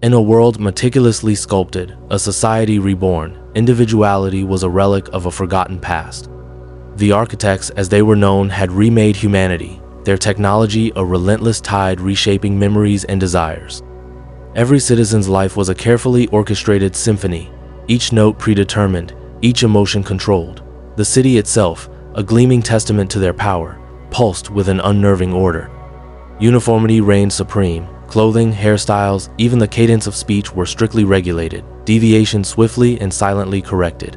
In a world meticulously sculpted, a society reborn, individuality was a relic of a forgotten past. The architects, as they were known, had remade humanity, their technology a relentless tide reshaping memories and desires. Every citizen's life was a carefully orchestrated symphony, each note predetermined, each emotion controlled. The city itself, a gleaming testament to their power, pulsed with an unnerving order. Uniformity reigned supreme. Clothing, hairstyles, even the cadence of speech were strictly regulated, deviation swiftly and silently corrected.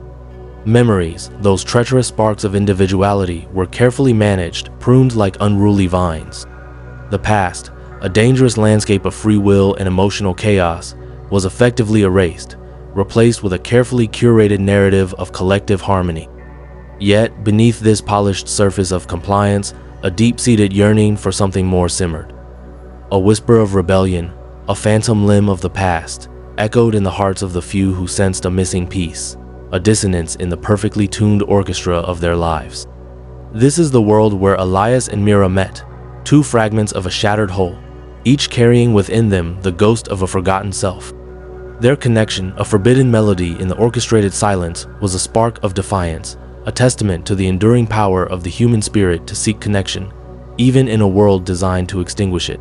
Memories, those treacherous sparks of individuality, were carefully managed, pruned like unruly vines. The past, a dangerous landscape of free will and emotional chaos, was effectively erased, replaced with a carefully curated narrative of collective harmony. Yet, beneath this polished surface of compliance, a deep-seated yearning for something more simmered. A whisper of rebellion, a phantom limb of the past, echoed in the hearts of the few who sensed a missing piece, a dissonance in the perfectly tuned orchestra of their lives. This is the world where Elias and Mira met, two fragments of a shattered whole, each carrying within them the ghost of a forgotten self. Their connection, a forbidden melody in the orchestrated silence, was a spark of defiance, a testament to the enduring power of the human spirit to seek connection, even in a world designed to extinguish it.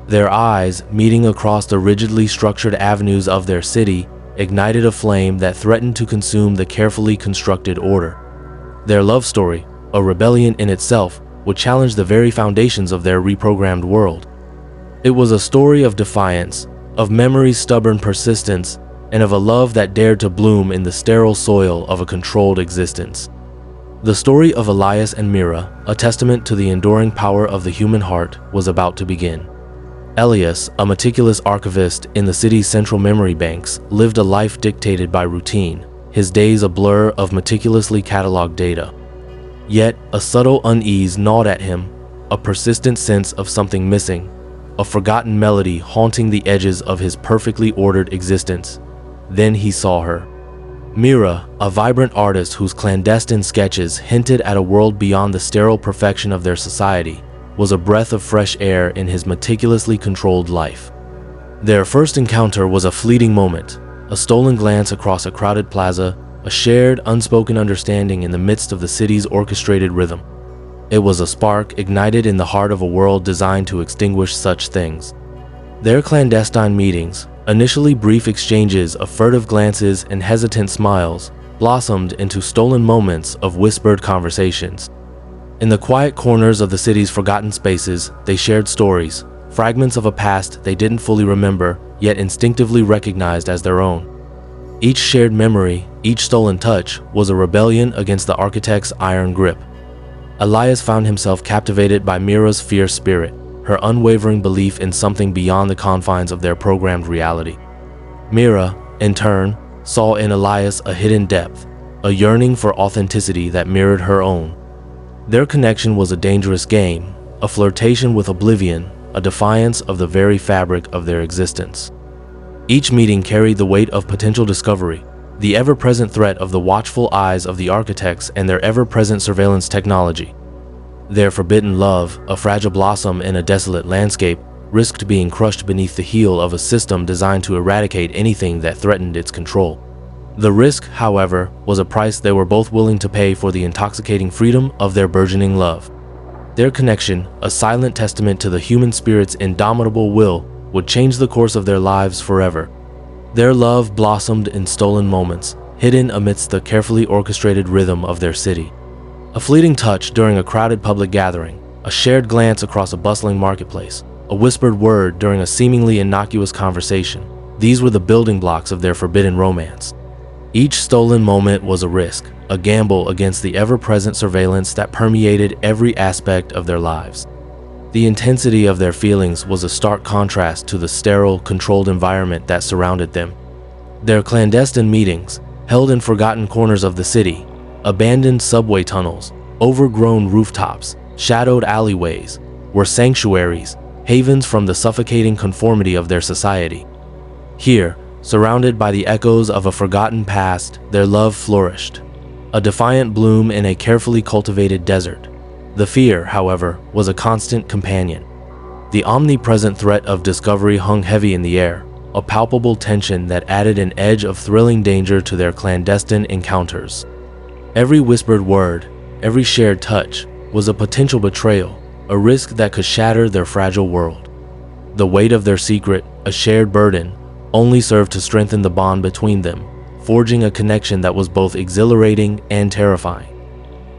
Their eyes, meeting across the rigidly structured avenues of their city, ignited a flame that threatened to consume the carefully constructed order. Their love story, a rebellion in itself, would challenge the very foundations of their reprogrammed world. It was a story of defiance, of memory's stubborn persistence, and of a love that dared to bloom in the sterile soil of a controlled existence. The story of Elias and Mira, a testament to the enduring power of the human heart, was about to begin. Elias, a meticulous archivist in the city's central memory banks, lived a life dictated by routine, his days a blur of meticulously cataloged data. Yet, a subtle unease gnawed at him, a persistent sense of something missing, a forgotten melody haunting the edges of his perfectly ordered existence. Then he saw her. Mira, a vibrant artist whose clandestine sketches hinted at a world beyond the sterile perfection of their society, was a breath of fresh air in his meticulously controlled life. Their first encounter was a fleeting moment, a stolen glance across a crowded plaza, a shared, unspoken understanding in the midst of the city's orchestrated rhythm. It was a spark ignited in the heart of a world designed to extinguish such things. Their clandestine meetings, initially brief exchanges of furtive glances and hesitant smiles, blossomed into stolen moments of whispered conversations. In the quiet corners of the city's forgotten spaces, they shared stories, fragments of a past they didn't fully remember, yet instinctively recognized as their own. Each shared memory, each stolen touch, was a rebellion against the architect's iron grip. Elias found himself captivated by Mira's fierce spirit, her unwavering belief in something beyond the confines of their programmed reality. Mira, in turn, saw in Elias a hidden depth, a yearning for authenticity that mirrored her own. Their connection was a dangerous game, a flirtation with oblivion, a defiance of the very fabric of their existence. Each meeting carried the weight of potential discovery, the ever-present threat of the watchful eyes of the architects and their ever-present surveillance technology. Their forbidden love, a fragile blossom in a desolate landscape, risked being crushed beneath the heel of a system designed to eradicate anything that threatened its control. The risk, however, was a price they were both willing to pay for the intoxicating freedom of their burgeoning love. Their connection, a silent testament to the human spirit's indomitable will, would change the course of their lives forever. Their love blossomed in stolen moments, hidden amidst the carefully orchestrated rhythm of their city. A fleeting touch during a crowded public gathering, a shared glance across a bustling marketplace, a whispered word during a seemingly innocuous conversation. These were the building blocks of their forbidden romance. Each stolen moment was a risk, a gamble against the ever-present surveillance that permeated every aspect of their lives. The intensity of their feelings was a stark contrast to the sterile, controlled environment that surrounded them. Their clandestine meetings, held in forgotten corners of the city, abandoned subway tunnels, overgrown rooftops, shadowed alleyways, were sanctuaries, havens from the suffocating conformity of their society. Here, surrounded by the echoes of a forgotten past, their love flourished, a defiant bloom in a carefully cultivated desert. The fear, however, was a constant companion. The omnipresent threat of discovery hung heavy in the air, a palpable tension that added an edge of thrilling danger to their clandestine encounters. Every whispered word, every shared touch, was a potential betrayal, a risk that could shatter their fragile world. The weight of their secret, a shared burden, only served to strengthen the bond between them, forging a connection that was both exhilarating and terrifying.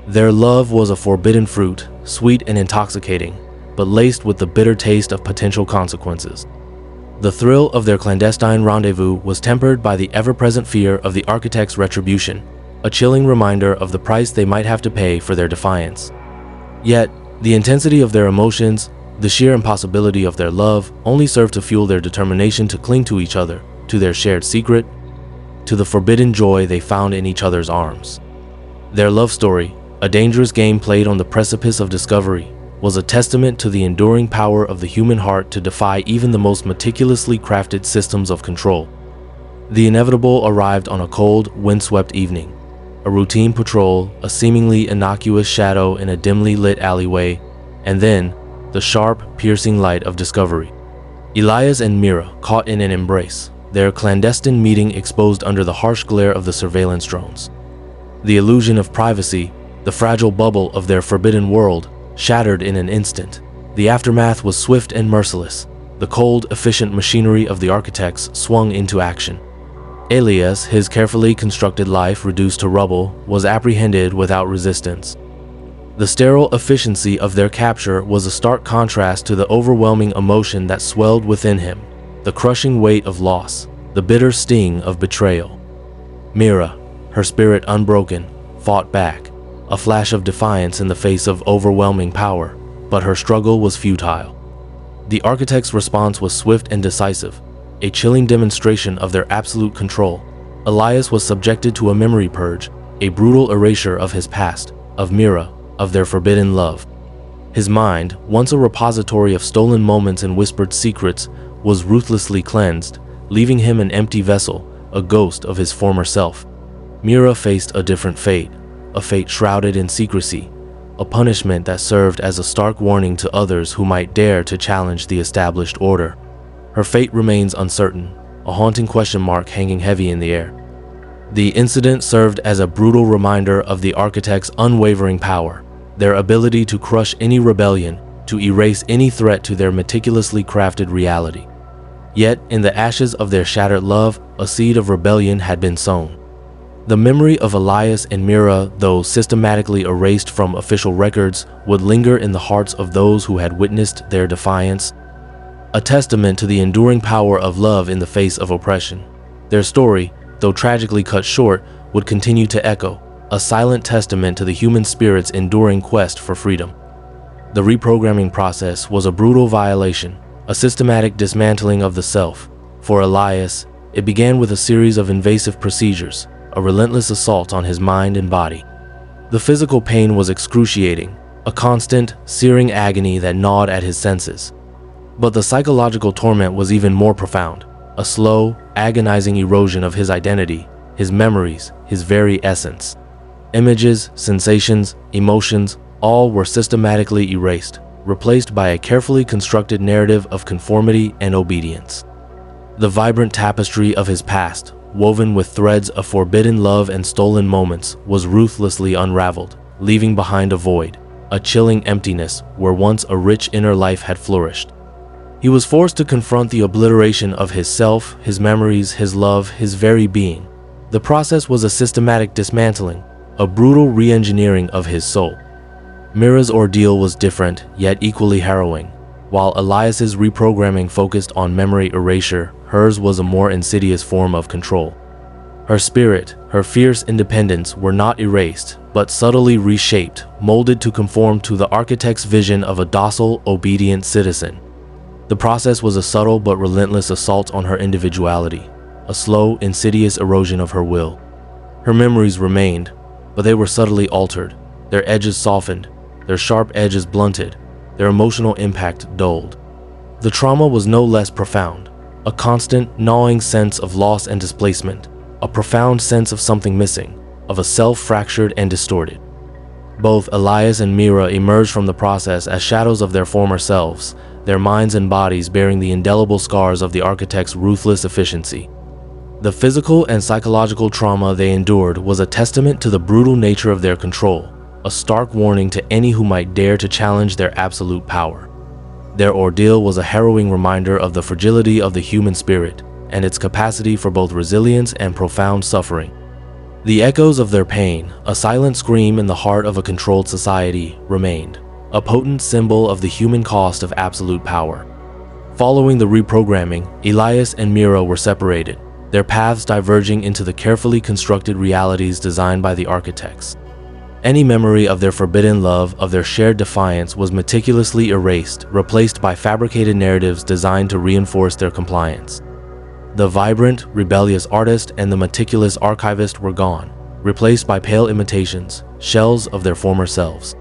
Their love was a forbidden fruit, sweet and intoxicating, but laced with the bitter taste of potential consequences. The thrill of their clandestine rendezvous was tempered by the ever-present fear of the architect's retribution, a chilling reminder of the price they might have to pay for their defiance. Yet, the intensity of their emotions, the sheer impossibility of their love, only served to fuel their determination to cling to each other, to their shared secret, to the forbidden joy they found in each other's arms. Their love story, a dangerous game played on the precipice of discovery, was a testament to the enduring power of the human heart to defy even the most meticulously crafted systems of control. The inevitable arrived on a cold, windswept evening. A routine patrol, a seemingly innocuous shadow in a dimly lit alleyway, and then the sharp, piercing light of discovery. Elias and Mira caught in an embrace, their clandestine meeting exposed under the harsh glare of the surveillance drones. The illusion of privacy, the fragile bubble of their forbidden world, shattered in an instant. The aftermath was swift and merciless. The cold, efficient machinery of the architects swung into action. Elias, his carefully constructed life reduced to rubble, was apprehended without resistance. The sterile efficiency of their capture was a stark contrast to the overwhelming emotion that swelled within him, the crushing weight of loss, the bitter sting of betrayal. Mira, her spirit unbroken, fought back, a flash of defiance in the face of overwhelming power, but her struggle was futile. The architect's response was swift and decisive, a chilling demonstration of their absolute control. Elias was subjected to a memory purge, a brutal erasure of his past, of Mira, of their forbidden love. His mind, once a repository of stolen moments and whispered secrets, was ruthlessly cleansed, leaving him an empty vessel, a ghost of his former self. Mira faced a different fate, a fate shrouded in secrecy, a punishment that served as a stark warning to others who might dare to challenge the established order. Her fate remains uncertain, a haunting question mark hanging heavy in the air. The incident served as a brutal reminder of the architects' unwavering power, their ability to crush any rebellion, to erase any threat to their meticulously crafted reality. Yet, in the ashes of their shattered love, a seed of rebellion had been sown. The memory of Elias and Mira, though systematically erased from official records, would linger in the hearts of those who had witnessed their defiance, a testament to the enduring power of love in the face of oppression. Their story, though tragically cut short, would continue to echo, a silent testament to the human spirit's enduring quest for freedom. The reprogramming process was a brutal violation, a systematic dismantling of the self. For Elias, it began with a series of invasive procedures, a relentless assault on his mind and body. The physical pain was excruciating, a constant, searing agony that gnawed at his senses. But the psychological torment was even more profound, a slow, agonizing erosion of his identity, his memories, his very essence. Images, sensations, emotions, all were systematically erased, replaced by a carefully constructed narrative of conformity and obedience. The vibrant tapestry of his past, woven with threads of forbidden love and stolen moments, was ruthlessly unraveled, leaving behind a void, a chilling emptiness where once a rich inner life had flourished. He was forced to confront the obliteration of his self, his memories, his love, his very being. The process was a systematic dismantling, a brutal re-engineering of his soul. Mira's ordeal was different, yet equally harrowing. While Elias's reprogramming focused on memory erasure, hers was a more insidious form of control. Her spirit, her fierce independence were not erased, but subtly reshaped, molded to conform to the architect's vision of a docile, obedient citizen. The process was a subtle but relentless assault on her individuality, a slow, insidious erosion of her will. Her memories remained, but they were subtly altered, their edges softened, their sharp edges blunted, their emotional impact dulled. The trauma was no less profound, a constant, gnawing sense of loss and displacement, a profound sense of something missing, of a self fractured and distorted. Both Elias and Mira emerged from the process as shadows of their former selves, their minds and bodies bearing the indelible scars of the architect's ruthless efficiency. The physical and psychological trauma they endured was a testament to the brutal nature of their control, a stark warning to any who might dare to challenge their absolute power. Their ordeal was a harrowing reminder of the fragility of the human spirit and its capacity for both resilience and profound suffering. The echoes of their pain, a silent scream in the heart of a controlled society, remained, a potent symbol of the human cost of absolute power. Following the reprogramming, Elias and Mira were separated, their paths diverging into the carefully constructed realities designed by the architects. Any memory of their forbidden love, of their shared defiance, was meticulously erased, replaced by fabricated narratives designed to reinforce their compliance. The vibrant, rebellious artist and the meticulous archivist were gone, replaced by pale imitations, shells of their former selves.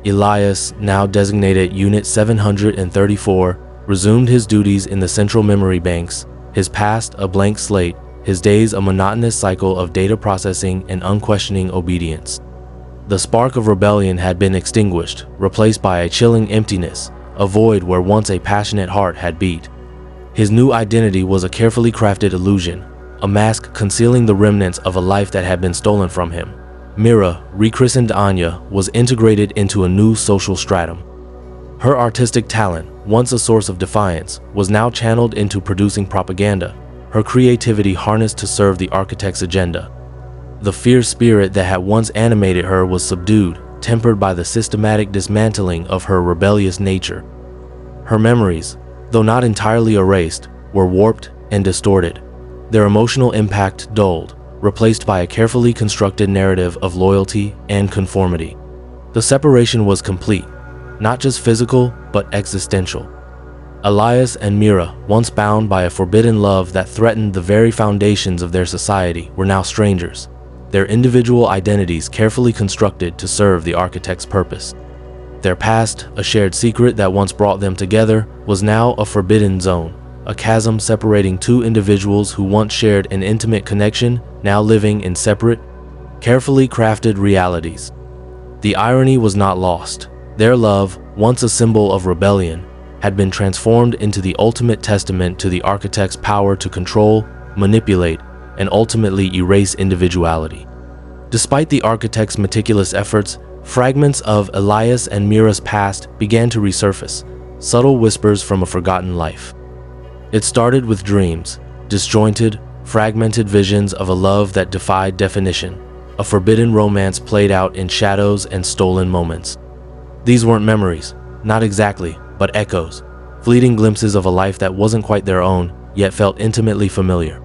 Elias, now designated Unit 734, resumed his duties in the central memory banks, his past a blank slate, his days a monotonous cycle of data processing and unquestioning obedience. The spark of rebellion had been extinguished, replaced by a chilling emptiness, a void where once a passionate heart had beat. His new identity was a carefully crafted illusion, a mask concealing the remnants of a life that had been stolen from him. Mira, rechristened Anya, was integrated into a new social stratum. Her artistic talent, once a source of defiance, was now channeled into producing propaganda, her creativity harnessed to serve the architect's agenda. The fierce spirit that had once animated her was subdued, tempered by the systematic dismantling of her rebellious nature. Her memories, though not entirely erased, were warped and distorted, their emotional impact dulled, replaced by a carefully constructed narrative of loyalty and conformity. The separation was complete, not just physical, but existential. Elias and Mira, once bound by a forbidden love that threatened the very foundations of their society, were now strangers, their individual identities carefully constructed to serve the architect's purpose. Their past, a shared secret that once brought them together, was now a forbidden zone, a chasm separating two individuals who once shared an intimate connection, now living in separate, carefully crafted realities. The irony was not lost. Their love, once a symbol of rebellion, had been transformed into the ultimate testament to the architect's power to control, manipulate, and ultimately erase individuality. Despite the architect's meticulous efforts, fragments of Elias and Mira's past began to resurface, subtle whispers from a forgotten life. It started with dreams, disjointed, fragmented visions of a love that defied definition, a forbidden romance played out in shadows and stolen moments. These weren't memories, not exactly, but echoes, fleeting glimpses of a life that wasn't quite their own, yet felt intimately familiar.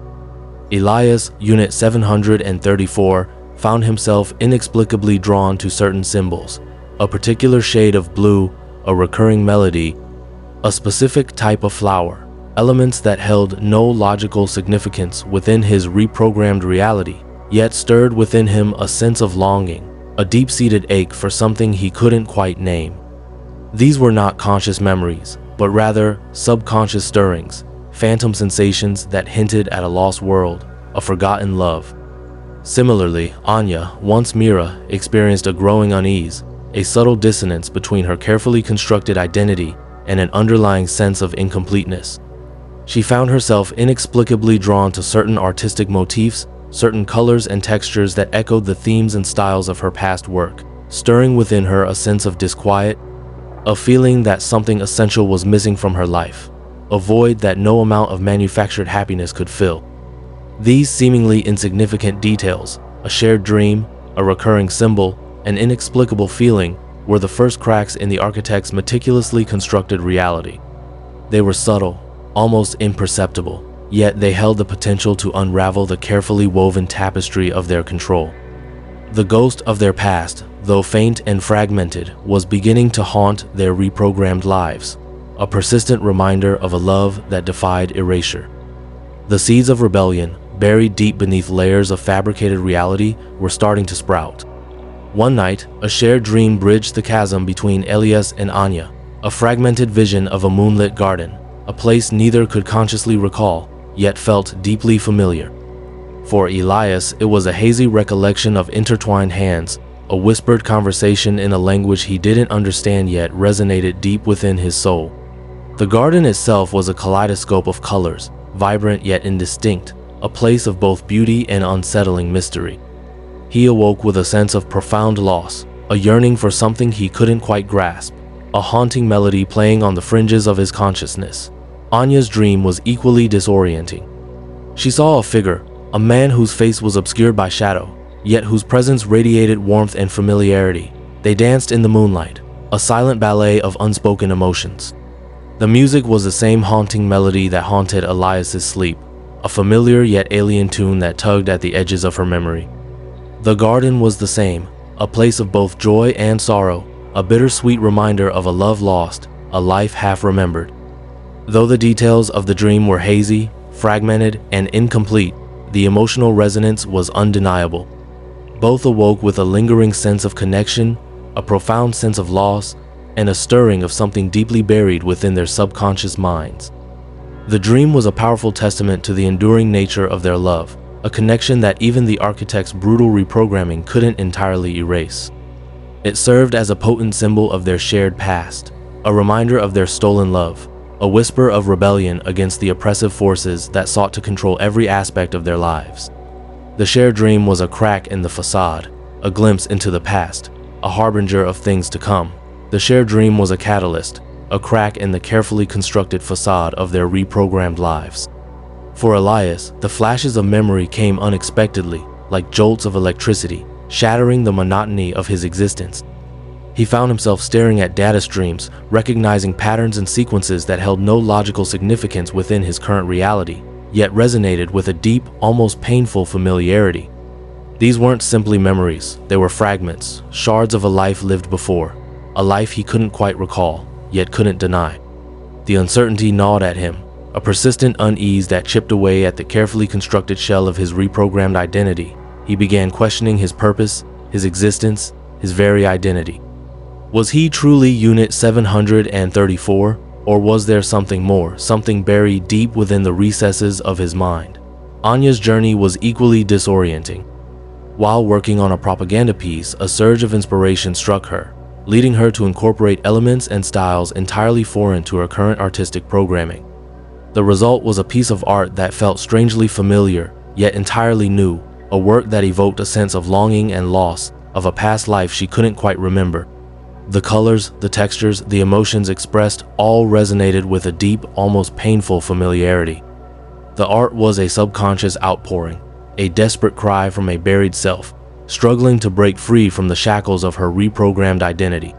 Elias, Unit 734, found himself inexplicably drawn to certain symbols, a particular shade of blue, a recurring melody, a specific type of flower, elements that held no logical significance within his reprogrammed reality, yet stirred within him a sense of longing, a deep-seated ache for something he couldn't quite name. These were not conscious memories, but rather subconscious stirrings, phantom sensations that hinted at a lost world, a forgotten love. Similarly, Anya, once Mira, experienced a growing unease, a subtle dissonance between her carefully constructed identity and an underlying sense of incompleteness. She found herself inexplicably drawn to certain artistic motifs, certain colors and textures that echoed the themes and styles of her past work, stirring within her a sense of disquiet, a feeling that something essential was missing from her life, a void that no amount of manufactured happiness could fill. These seemingly insignificant details, a shared dream, a recurring symbol, an inexplicable feeling, were the first cracks in the architect's meticulously constructed reality. They were subtle, almost imperceptible, yet they held the potential to unravel the carefully woven tapestry of their control. The ghost of their past, though faint and fragmented, was beginning to haunt their reprogrammed lives, a persistent reminder of a love that defied erasure. The seeds of rebellion, buried deep beneath layers of fabricated reality, were starting to sprout. One night, a shared dream bridged the chasm between Elias and Anya, a fragmented vision of a moonlit garden, a place neither could consciously recall, yet felt deeply familiar. For Elias, it was a hazy recollection of intertwined hands, a whispered conversation in a language he didn't understand yet resonated deep within his soul. The garden itself was a kaleidoscope of colors, vibrant yet indistinct, a place of both beauty and unsettling mystery. He awoke with a sense of profound loss, a yearning for something he couldn't quite grasp, a haunting melody playing on the fringes of his consciousness. Anya's dream was equally disorienting. She saw a figure, a man whose face was obscured by shadow, yet whose presence radiated warmth and familiarity. They danced in the moonlight, a silent ballet of unspoken emotions. The music was the same haunting melody that haunted Elias's sleep, a familiar yet alien tune that tugged at the edges of her memory. The garden was the same, a place of both joy and sorrow, a bittersweet reminder of a love lost, a life half remembered. Though the details of the dream were hazy, fragmented, and incomplete, the emotional resonance was undeniable. Both awoke with a lingering sense of connection, a profound sense of loss, and a stirring of something deeply buried within their subconscious minds. The dream was a powerful testament to the enduring nature of their love, a connection that even the architect's brutal reprogramming couldn't entirely erase. It served as a potent symbol of their shared past, a reminder of their stolen love, a whisper of rebellion against the oppressive forces that sought to control every aspect of their lives. The shared dream was a crack in the facade, a glimpse into the past, a harbinger of things to come. The shared dream was a catalyst, a crack in the carefully constructed facade of their reprogrammed lives. For Elias, the flashes of memory came unexpectedly, like jolts of electricity, shattering the monotony of his existence. He found himself staring at data streams, recognizing patterns and sequences that held no logical significance within his current reality, yet resonated with a deep, almost painful familiarity. These weren't simply memories, they were fragments, shards of a life lived before, a life he couldn't quite recall, yet couldn't deny. The uncertainty gnawed at him, a persistent unease that chipped away at the carefully constructed shell of his reprogrammed identity. He began questioning his purpose, his existence, his very identity. Was he truly Unit 734, or was there something more, something buried deep within the recesses of his mind? Anya's journey was equally disorienting. While working on a propaganda piece, a surge of inspiration struck her, leading her to incorporate elements and styles entirely foreign to her current artistic programming. The result was a piece of art that felt strangely familiar, yet entirely new, a work that evoked a sense of longing and loss, of a past life she couldn't quite remember. The colors, the textures, the emotions expressed all resonated with a deep, almost painful familiarity. The art was a subconscious outpouring, a desperate cry from a buried self, struggling to break free from the shackles of her reprogrammed identity.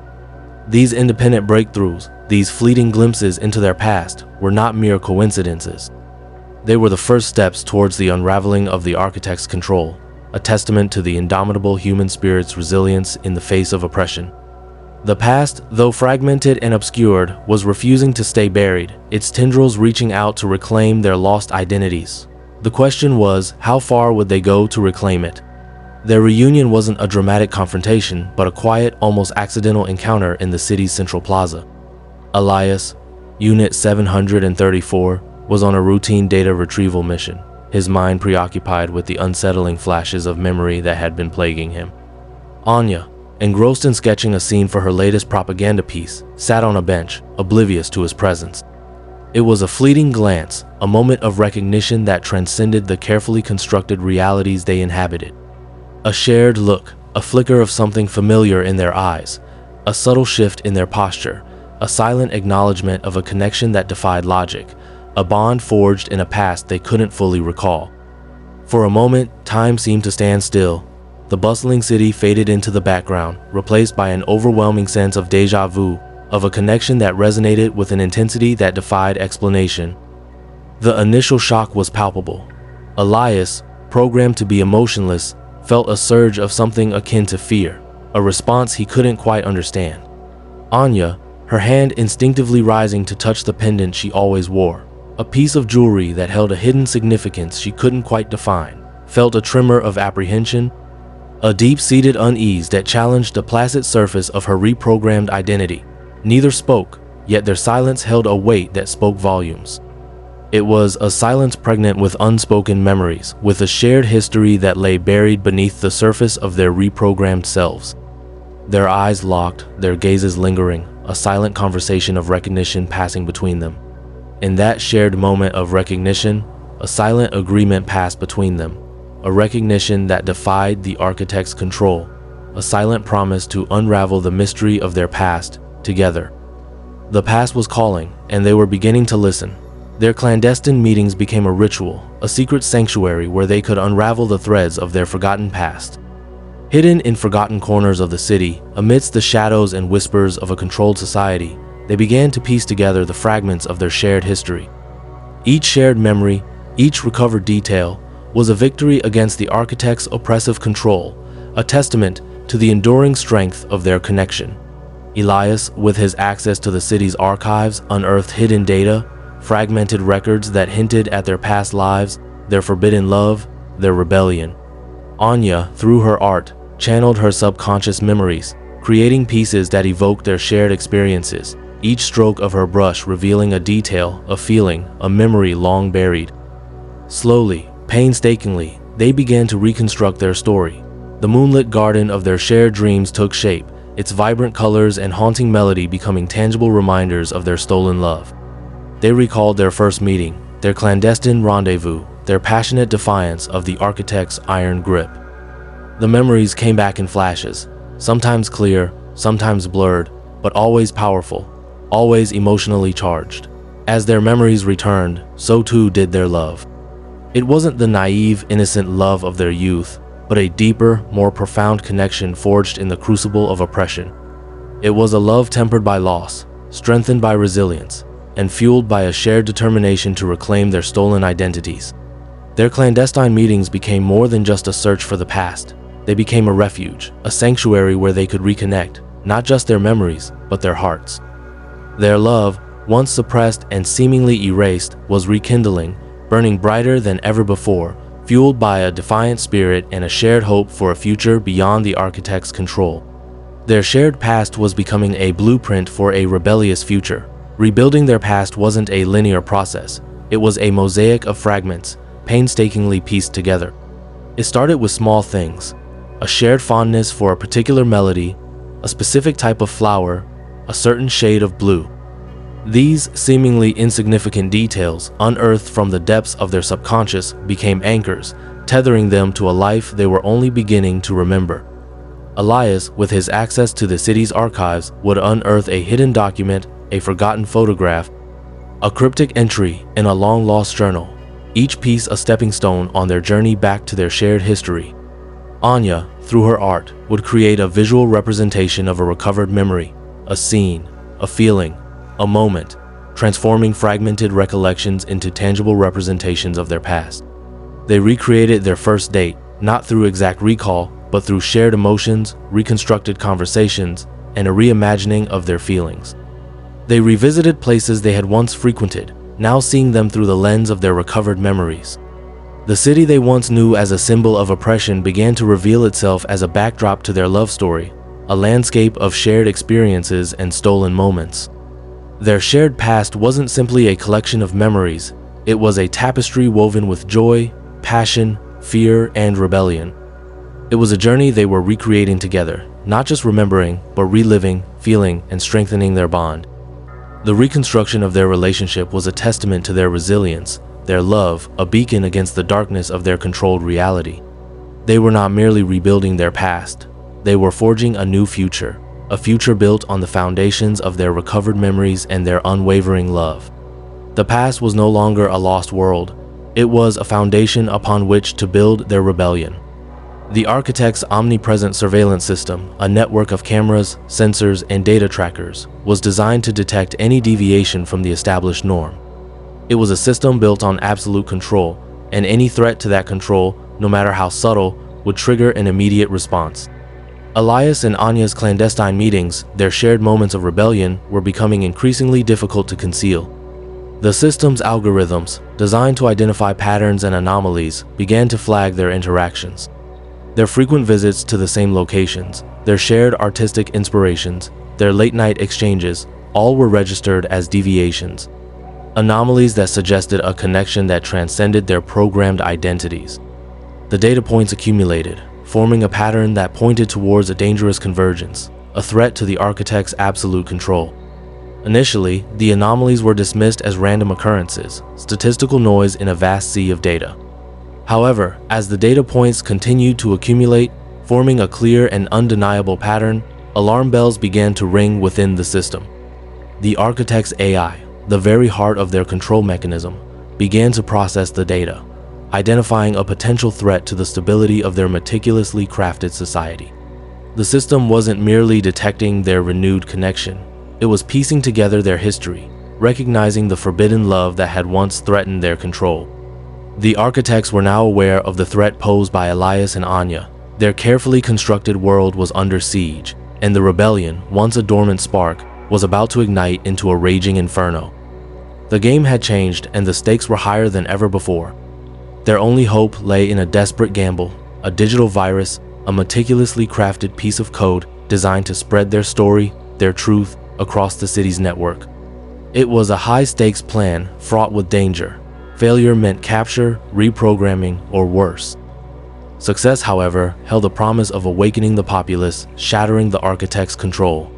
These independent breakthroughs, these fleeting glimpses into their past, were not mere coincidences. They were the first steps towards the unraveling of the architect's control, a testament to the indomitable human spirit's resilience in the face of oppression. The past, though fragmented and obscured, was refusing to stay buried, its tendrils reaching out to reclaim their lost identities. The question was, how far would they go to reclaim it? Their reunion wasn't a dramatic confrontation, but a quiet, almost accidental encounter in the city's central plaza. Elias, Unit 734, was on a routine data retrieval mission, his mind preoccupied with the unsettling flashes of memory that had been plaguing him. Anya, engrossed in sketching a scene for her latest propaganda piece, sat on a bench, oblivious to his presence. It was a fleeting glance, a moment of recognition that transcended the carefully constructed realities they inhabited. A shared look, a flicker of something familiar in their eyes, a subtle shift in their posture, a silent acknowledgement of a connection that defied logic, a bond forged in a past they couldn't fully recall. For a moment, time seemed to stand still. The bustling city faded into the background, replaced by an overwhelming sense of déjà vu, of a connection that resonated with an intensity that defied explanation. The initial shock was palpable. Elias, programmed to be emotionless, felt a surge of something akin to fear, a response he couldn't quite understand. Anya, her hand instinctively rising to touch the pendant she always wore, a piece of jewelry that held a hidden significance she couldn't quite define, felt a tremor of apprehension, a deep-seated unease that challenged the placid surface of her reprogrammed identity. Neither spoke, yet their silence held a weight that spoke volumes. It was a silence pregnant with unspoken memories, with a shared history that lay buried beneath the surface of their reprogrammed selves. Their eyes locked, their gazes lingering, a silent conversation of recognition passing between them. In that shared moment of recognition, a silent agreement passed between them, a recognition that defied the architect's control, a silent promise to unravel the mystery of their past together. The past was calling, and they were beginning to listen. Their clandestine meetings became a ritual, a secret sanctuary where they could unravel the threads of their forgotten past. Hidden in forgotten corners of the city, amidst the shadows and whispers of a controlled society, they began to piece together the fragments of their shared history. Each shared memory, each recovered detail, was a victory against the architect's oppressive control, a testament to the enduring strength of their connection. Elias, with his access to the city's archives, unearthed hidden data, fragmented records that hinted at their past lives, their forbidden love, their rebellion. Anya, through her art, channeled her subconscious memories, creating pieces that evoked their shared experiences, each stroke of her brush revealing a detail, a feeling, a memory long buried. Slowly, painstakingly, they began to reconstruct their story. The moonlit garden of their shared dreams took shape, its vibrant colors and haunting melody becoming tangible reminders of their stolen love. They recalled their first meeting, their clandestine rendezvous, their passionate defiance of the architect's iron grip. The memories came back in flashes, sometimes clear, sometimes blurred, but always powerful, always emotionally charged. As their memories returned, so too did their love. It wasn't the naive, innocent love of their youth, but a deeper, more profound connection forged in the crucible of oppression. It was a love tempered by loss, strengthened by resilience, and fueled by a shared determination to reclaim their stolen identities. Their clandestine meetings became more than just a search for the past. They became a refuge, a sanctuary where they could reconnect, not just their memories, but their hearts. Their love, once suppressed and seemingly erased, was rekindling, burning brighter than ever before, fueled by a defiant spirit and a shared hope for a future beyond the architect's control. Their shared past was becoming a blueprint for a rebellious future. Rebuilding their past wasn't a linear process. It was a mosaic of fragments, painstakingly pieced together. It started with small things: a shared fondness for a particular melody, a specific type of flower, a certain shade of blue. These seemingly insignificant details, unearthed from the depths of their subconscious, became anchors, tethering them to a life they were only beginning to remember. Elias, with his access to the city's archives, would unearth a hidden document, a forgotten photograph, a cryptic entry in a long-lost journal, each piece a stepping stone on their journey back to their shared history. Anya, through her art, would create a visual representation of a recovered memory, a scene, a feeling, a moment, transforming fragmented recollections into tangible representations of their past. They recreated their first date, not through exact recall, but through shared emotions, reconstructed conversations, and a reimagining of their feelings. They revisited places they had once frequented, now seeing them through the lens of their recovered memories. The city they once knew as a symbol of oppression began to reveal itself as a backdrop to their love story, a landscape of shared experiences and stolen moments. Their shared past wasn't simply a collection of memories, it was a tapestry woven with joy, passion, fear, and rebellion. It was a journey they were recreating together, not just remembering, but reliving, feeling, and strengthening their bond. The reconstruction of their relationship was a testament to their resilience, their love, a beacon against the darkness of their controlled reality. They were not merely rebuilding their past, they were forging a new future, a future built on the foundations of their recovered memories and their unwavering love. The past was no longer a lost world, it was a foundation upon which to build their rebellion. The architect's omnipresent surveillance system, a network of cameras, sensors, and data trackers, was designed to detect any deviation from the established norm. It was a system built on absolute control, and any threat to that control, no matter how subtle, would trigger an immediate response. Elias and Anya's clandestine meetings, their shared moments of rebellion, were becoming increasingly difficult to conceal. The system's algorithms, designed to identify patterns and anomalies, began to flag their interactions. Their frequent visits to the same locations, their shared artistic inspirations, their late-night exchanges, all were registered as deviations, anomalies that suggested a connection that transcended their programmed identities. The data points accumulated, forming a pattern that pointed towards a dangerous convergence, a threat to the architect's absolute control. Initially, the anomalies were dismissed as random occurrences, statistical noise in a vast sea of data. However, as the data points continued to accumulate, forming a clear and undeniable pattern, alarm bells began to ring within the system. The architect's AI, the very heart of their control mechanism, began to process the data, identifying a potential threat to the stability of their meticulously crafted society. The system wasn't merely detecting their renewed connection, it was piecing together their history, recognizing the forbidden love that had once threatened their control. The architects were now aware of the threat posed by Elias and Anya. Their carefully constructed world was under siege, and the rebellion, once a dormant spark, was about to ignite into a raging inferno. The game had changed, and the stakes were higher than ever before. Their only hope lay in a desperate gamble, a digital virus, a meticulously crafted piece of code designed to spread their story, their truth, across the city's network. It was a high-stakes plan fraught with danger. Failure meant capture, reprogramming, or worse. Success, however, held a promise of awakening the populace, shattering the architect's control.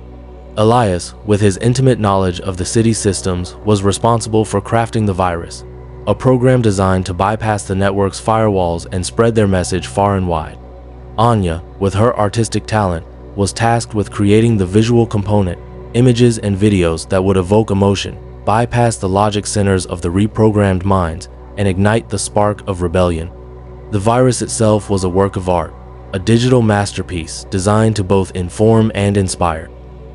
Elias, with his intimate knowledge of the city's systems, was responsible for crafting the virus, a program designed to bypass the network's firewalls and spread their message far and wide. Anya, with her artistic talent, was tasked with creating the visual component, images and videos that would evoke emotion, bypass the logic centers of the reprogrammed minds, and ignite the spark of rebellion. The virus itself was a work of art, a digital masterpiece designed to both inform and inspire.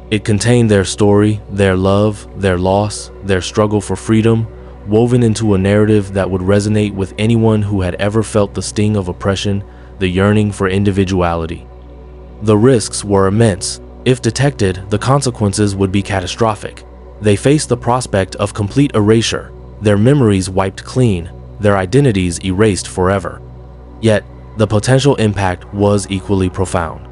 It contained their story, their love, their loss, their struggle for freedom, woven into a narrative that would resonate with anyone who had ever felt the sting of oppression, the yearning for individuality. The risks were immense. If detected, the consequences would be catastrophic. They faced the prospect of complete erasure, their memories wiped clean, their identities erased forever. Yet, the potential impact was equally profound.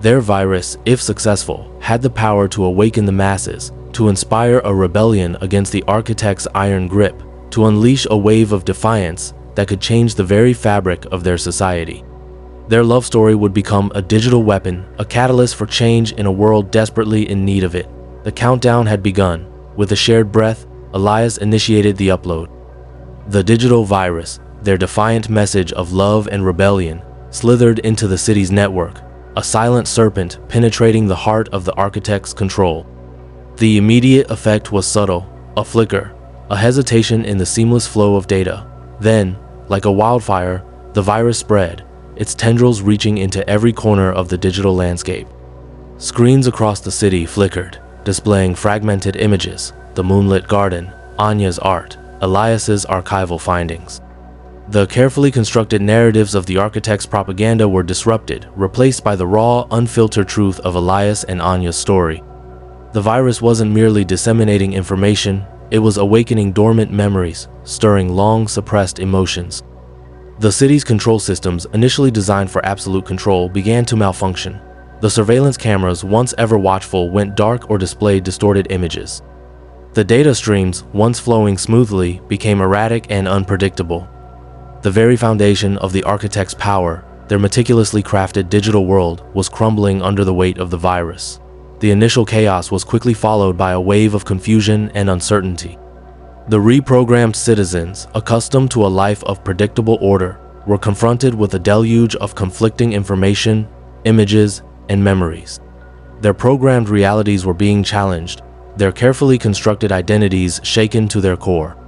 Their virus, if successful, had the power to awaken the masses, to inspire a rebellion against the architect's iron grip, to unleash a wave of defiance that could change the very fabric of their society. Their love story would become a digital weapon, a catalyst for change in a world desperately in need of it. The countdown had begun. With a shared breath, Elias initiated the upload. The digital virus, their defiant message of love and rebellion, slithered into the city's network, a silent serpent penetrating the heart of the architect's control. The immediate effect was subtle, a flicker, a hesitation in the seamless flow of data. Then, like a wildfire, the virus spread, its tendrils reaching into every corner of the digital landscape. Screens across the city flickered, displaying fragmented images, the moonlit garden, Anya's art, Elias's archival findings. The carefully constructed narratives of the architect's propaganda were disrupted, replaced by the raw, unfiltered truth of Elias and Anya's story. The virus wasn't merely disseminating information, it was awakening dormant memories, stirring long-suppressed emotions. The city's control systems, initially designed for absolute control, began to malfunction. The surveillance cameras, once ever watchful, went dark or displayed distorted images. The data streams, once flowing smoothly, became erratic and unpredictable. The very foundation of the architect's power, their meticulously crafted digital world, was crumbling under the weight of the virus. The initial chaos was quickly followed by a wave of confusion and uncertainty. The reprogrammed citizens, accustomed to a life of predictable order, were confronted with a deluge of conflicting information, images, and memories. Their programmed realities were being challenged, their carefully constructed identities shaken to their core.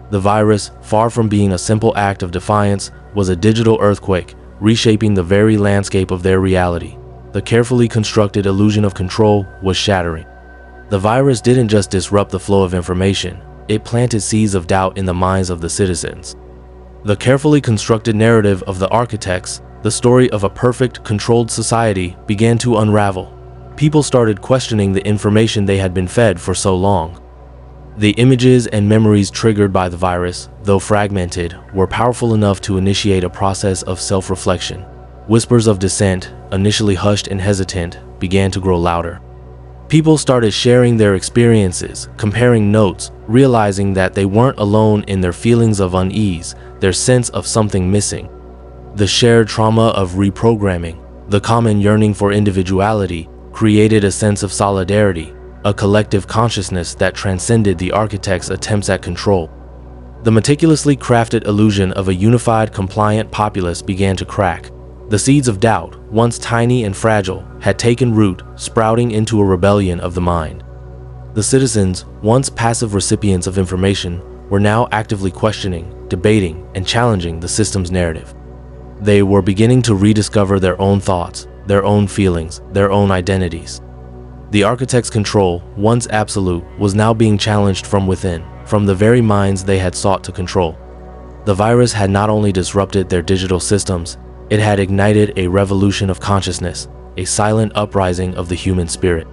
The virus, far from being a simple act of defiance, was a digital earthquake, reshaping the very landscape of their reality. The carefully constructed illusion of control was shattering. The virus didn't just disrupt the flow of information, it planted seeds of doubt in the minds of the citizens. The carefully constructed narrative of the architects, the story of a perfect, controlled society, began to unravel. People started questioning the information they had been fed for so long. The images and memories triggered by the virus, though fragmented, were powerful enough to initiate a process of self-reflection. Whispers of dissent, initially hushed and hesitant, began to grow louder. People started sharing their experiences, comparing notes, realizing that they weren't alone in their feelings of unease, their sense of something missing. The shared trauma of reprogramming, the common yearning for individuality, created a sense of solidarity, a collective consciousness that transcended the architect's attempts at control. The meticulously crafted illusion of a unified, compliant populace began to crack. The seeds of doubt, once tiny and fragile, had taken root, sprouting into a rebellion of the mind. The citizens, once passive recipients of information, were now actively questioning, debating, and challenging the system's narrative. They were beginning to rediscover their own thoughts, their own feelings, their own identities. The architect's control, once absolute, was now being challenged from within, from the very minds they had sought to control. The virus had not only disrupted their digital systems, it had ignited a revolution of consciousness, a silent uprising of the human spirit.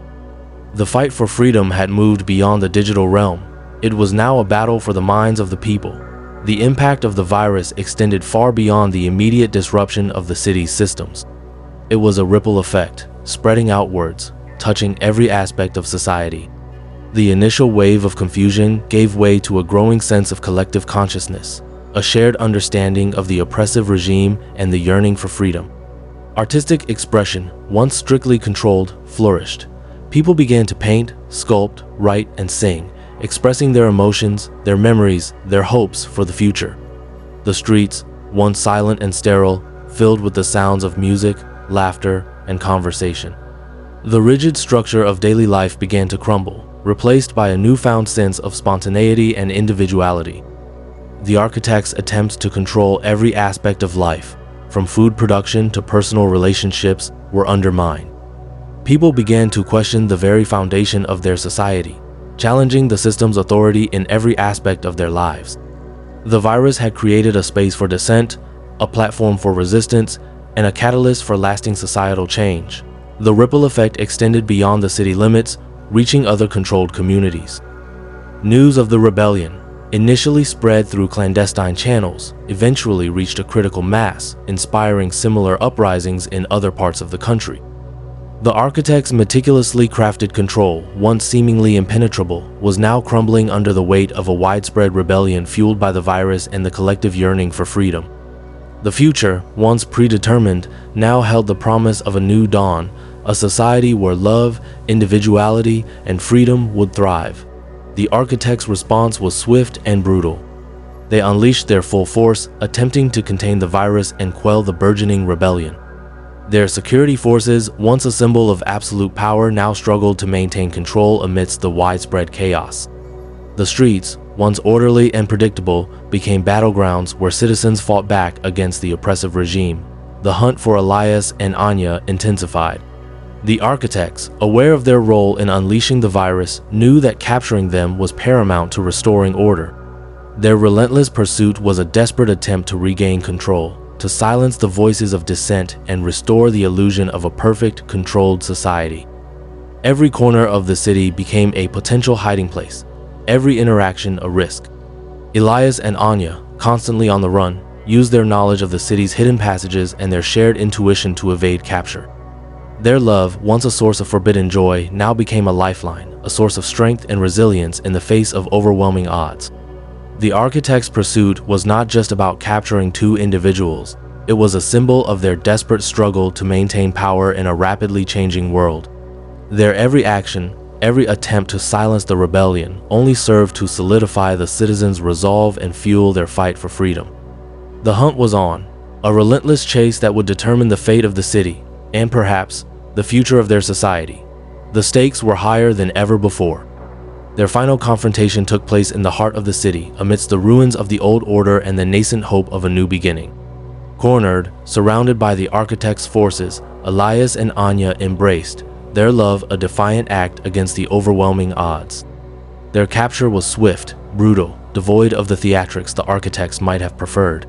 The fight for freedom had moved beyond the digital realm. It was now a battle for the minds of the people. The impact of the virus extended far beyond the immediate disruption of the city's systems. It was a ripple effect, spreading outwards, touching every aspect of society. The initial wave of confusion gave way to a growing sense of collective consciousness, a shared understanding of the oppressive regime and the yearning for freedom. Artistic expression, once strictly controlled, flourished. People began to paint, sculpt, write, and sing, expressing their emotions, their memories, their hopes for the future. The streets, once silent and sterile, filled with the sounds of music, laughter, and conversation. The rigid structure of daily life began to crumble, replaced by a newfound sense of spontaneity and individuality. The architect's attempts to control every aspect of life, from food production to personal relationships, were undermined. People began to question the very foundation of their society, challenging the system's authority in every aspect of their lives. The virus had created a space for dissent, a platform for resistance, and a catalyst for lasting societal change. The ripple effect extended beyond the city limits, reaching other controlled communities. News of the rebellion, initially spread through clandestine channels, eventually reached a critical mass, inspiring similar uprisings in other parts of the country. The architect's meticulously crafted control, once seemingly impenetrable, was now crumbling under the weight of a widespread rebellion fueled by the virus and the collective yearning for freedom. The future, once predetermined, now held the promise of a new dawn, a society where love, individuality, and freedom would thrive. The architect's response was swift and brutal. They unleashed their full force, attempting to contain the virus and quell the burgeoning rebellion. Their security forces, once a symbol of absolute power, now struggled to maintain control amidst the widespread chaos. The streets, once orderly and predictable, became battlegrounds where citizens fought back against the oppressive regime. The hunt for Elias and Anya intensified. The architects, aware of their role in unleashing the virus, knew that capturing them was paramount to restoring order. Their relentless pursuit was a desperate attempt to regain control, to silence the voices of dissent and restore the illusion of a perfect, controlled society. Every corner of the city became a potential hiding place, every interaction a risk. Elias and Anya, constantly on the run, used their knowledge of the city's hidden passages and their shared intuition to evade capture. Their love, once a source of forbidden joy, now became a lifeline, a source of strength and resilience in the face of overwhelming odds. The architect's pursuit was not just about capturing two individuals. It was a symbol of their desperate struggle to maintain power in a rapidly changing world. Their every action, every attempt to silence the rebellion, only served to solidify the citizens' resolve and fuel their fight for freedom. The hunt was on, a relentless chase that would determine the fate of the city, and perhaps, the future of their society. The stakes were higher than ever before. Their final confrontation took place in the heart of the city, amidst the ruins of the old order and the nascent hope of a new beginning. Cornered, surrounded by the architect's forces, Elias and Anya embraced, their love a defiant act against the overwhelming odds. Their capture was swift, brutal, devoid of the theatrics the architects might have preferred.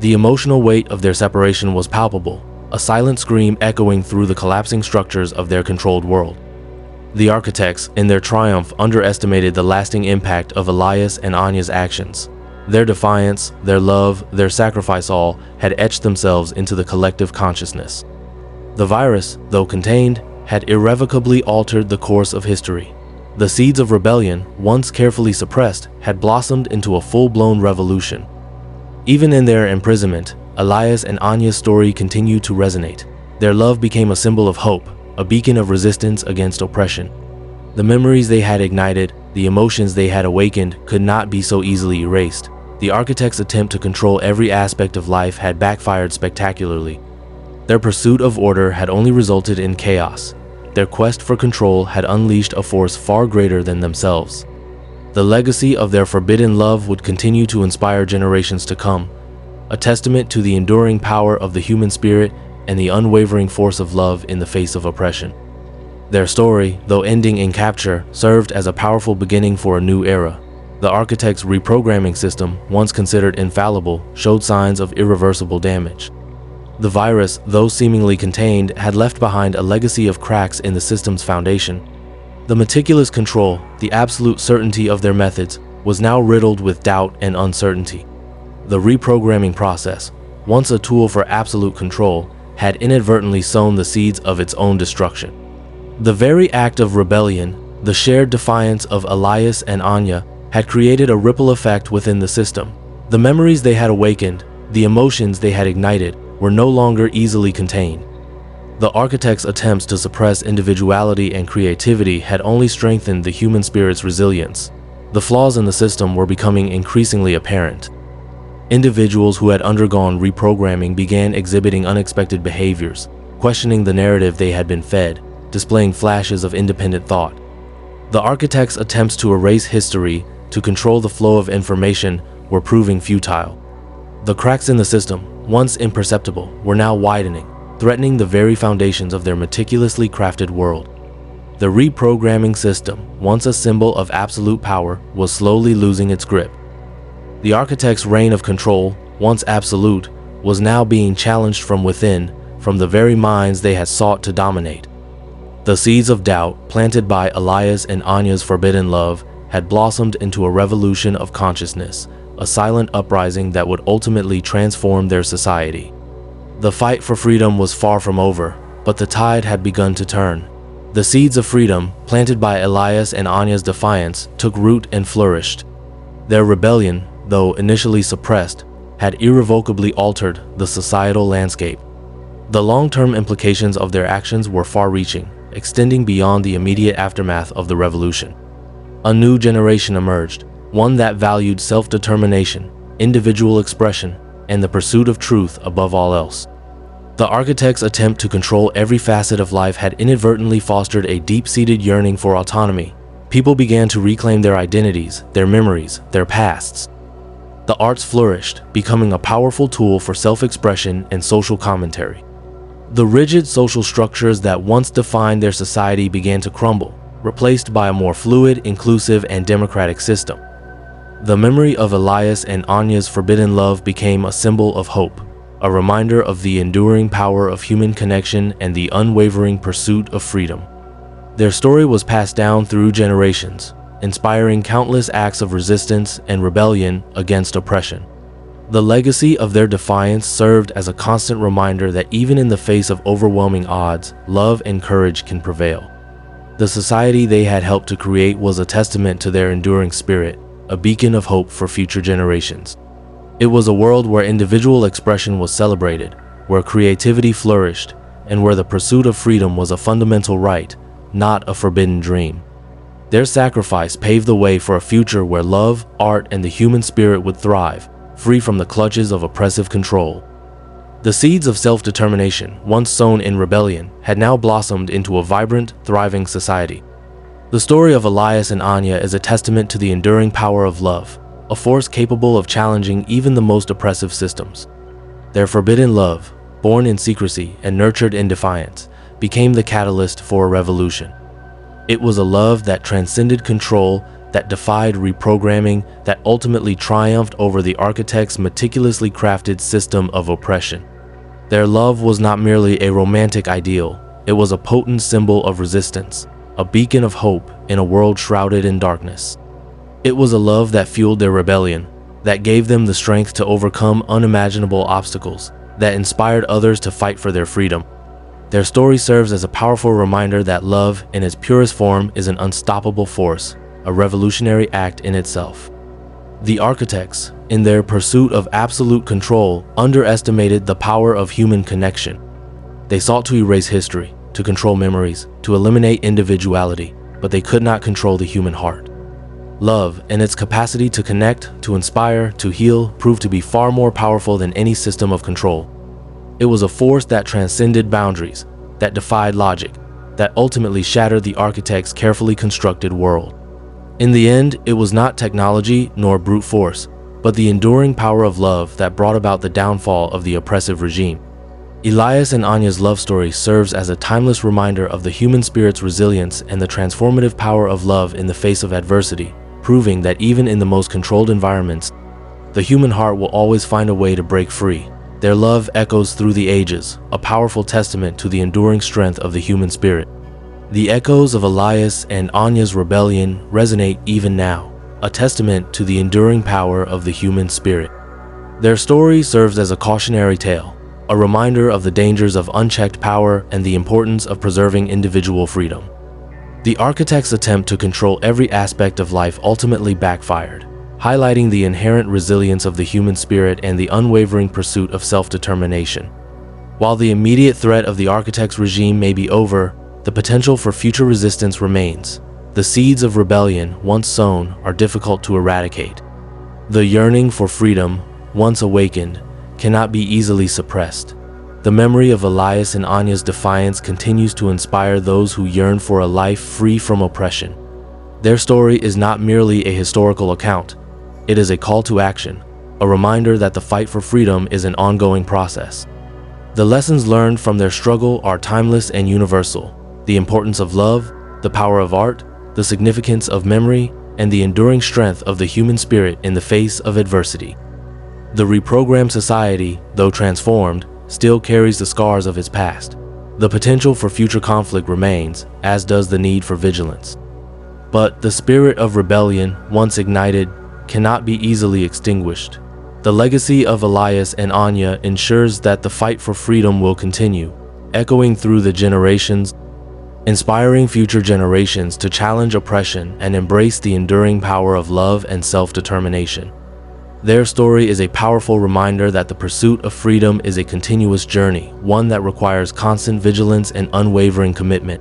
The emotional weight of their separation was palpable, a silent scream echoing through the collapsing structures of their controlled world. The architects, in their triumph, underestimated the lasting impact of Elias and Anya's actions. Their defiance, their love, their sacrifice all had etched themselves into the collective consciousness. The virus, though contained, had irrevocably altered the course of history. The seeds of rebellion, once carefully suppressed, had blossomed into a full-blown revolution. Even in their imprisonment, Elias and Anya's story continued to resonate. Their love became a symbol of hope, a beacon of resistance against oppression. The memories they had ignited, the emotions they had awakened, could not be so easily erased. The architects' attempt to control every aspect of life had backfired spectacularly. Their pursuit of order had only resulted in chaos. Their quest for control had unleashed a force far greater than themselves. The legacy of their forbidden love would continue to inspire generations to come, a testament to the enduring power of the human spirit and the unwavering force of love in the face of oppression. Their story, though ending in capture, served as a powerful beginning for a new era. The architect's reprogramming system, once considered infallible, showed signs of irreversible damage. The virus, though seemingly contained, had left behind a legacy of cracks in the system's foundation. The meticulous control, the absolute certainty of their methods, was now riddled with doubt and uncertainty. The reprogramming process, once a tool for absolute control, had inadvertently sown the seeds of its own destruction. The very act of rebellion, the shared defiance of Elias and Anya, had created a ripple effect within the system. The memories they had awakened, the emotions they had ignited, were no longer easily contained. The architect's attempts to suppress individuality and creativity had only strengthened the human spirit's resilience. The flaws in the system were becoming increasingly apparent. Individuals who had undergone reprogramming began exhibiting unexpected behaviors, questioning the narrative they had been fed, displaying flashes of independent thought. The architect's attempts to erase history, to control the flow of information, were proving futile. The cracks in the system, once imperceptible, were now widening, threatening the very foundations of their meticulously crafted world. The reprogramming system, once a symbol of absolute power, was slowly losing its grip. The architect's reign of control, once absolute, was now being challenged from within, from the very minds they had sought to dominate. The seeds of doubt, planted by Elias and Anya's forbidden love, had blossomed into a revolution of consciousness, a silent uprising that would ultimately transform their society. The fight for freedom was far from over, but the tide had begun to turn. The seeds of freedom, planted by Elias and Anya's defiance, took root and flourished. Their rebellion, though initially suppressed, had irrevocably altered the societal landscape. The long-term implications of their actions were far-reaching, extending beyond the immediate aftermath of the revolution. A new generation emerged, one that valued self-determination, individual expression, and the pursuit of truth above all else. The architect's attempt to control every facet of life had inadvertently fostered a deep-seated yearning for autonomy. People began to reclaim their identities, their memories, their pasts. The arts flourished, becoming a powerful tool for self-expression and social commentary. The rigid social structures that once defined their society began to crumble, replaced by a more fluid, inclusive, and democratic system. The memory of Elias and Anya's forbidden love became a symbol of hope, a reminder of the enduring power of human connection and the unwavering pursuit of freedom. Their story was passed down through generations, inspiring countless acts of resistance and rebellion against oppression. The legacy of their defiance served as a constant reminder that even in the face of overwhelming odds, love and courage can prevail. The society they had helped to create was a testament to their enduring spirit, a beacon of hope for future generations. It was a world where individual expression was celebrated, where creativity flourished, and where the pursuit of freedom was a fundamental right, not a forbidden dream. Their sacrifice paved the way for a future where love, art, and the human spirit would thrive, free from the clutches of oppressive control. The seeds of self-determination, once sown in rebellion, had now blossomed into a vibrant, thriving society. The story of Elias and Anya is a testament to the enduring power of love, a force capable of challenging even the most oppressive systems. Their forbidden love, born in secrecy and nurtured in defiance, became the catalyst for a revolution. It was a love that transcended control, that defied reprogramming, that ultimately triumphed over the architect's meticulously crafted system of oppression. Their love was not merely a romantic ideal, it was a potent symbol of resistance, a beacon of hope in a world shrouded in darkness. It was a love that fueled their rebellion, that gave them the strength to overcome unimaginable obstacles, that inspired others to fight for their freedom. Their story serves as a powerful reminder that love, in its purest form, is an unstoppable force, a revolutionary act in itself. The architects, in their pursuit of absolute control, underestimated the power of human connection. They sought to erase history, to control memories, to eliminate individuality, but they could not control the human heart. Love, and its capacity to connect, to inspire, to heal, proved to be far more powerful than any system of control. It was a force that transcended boundaries, that defied logic, that ultimately shattered the architect's carefully constructed world. In the end, it was not technology nor brute force, but the enduring power of love that brought about the downfall of the oppressive regime. Elias and Anya's love story serves as a timeless reminder of the human spirit's resilience and the transformative power of love in the face of adversity, proving that even in the most controlled environments, the human heart will always find a way to break free. Their love echoes through the ages, a powerful testament to the enduring strength of the human spirit. The echoes of Elias and Anya's rebellion resonate even now, a testament to the enduring power of the human spirit. Their story serves as a cautionary tale, a reminder of the dangers of unchecked power and the importance of preserving individual freedom. The architect's attempt to control every aspect of life ultimately backfired, highlighting the inherent resilience of the human spirit and the unwavering pursuit of self-determination. While the immediate threat of the architect's regime may be over, the potential for future resistance remains. The seeds of rebellion, once sown, are difficult to eradicate. The yearning for freedom, once awakened, cannot be easily suppressed. The memory of Elias and Anya's defiance continues to inspire those who yearn for a life free from oppression. Their story is not merely a historical account. It is a call to action, a reminder that the fight for freedom is an ongoing process. The lessons learned from their struggle are timeless and universal. The importance of love, the power of art, the significance of memory, and the enduring strength of the human spirit in the face of adversity. The reprogrammed society, though transformed, still carries the scars of its past. The potential for future conflict remains, as does the need for vigilance. But the spirit of rebellion, once ignited, cannot be easily extinguished. The legacy of Elias and Anya ensures that the fight for freedom will continue, echoing through the generations, inspiring future generations to challenge oppression and embrace the enduring power of love and self-determination. Their story is a powerful reminder that the pursuit of freedom is a continuous journey, one that requires constant vigilance and unwavering commitment.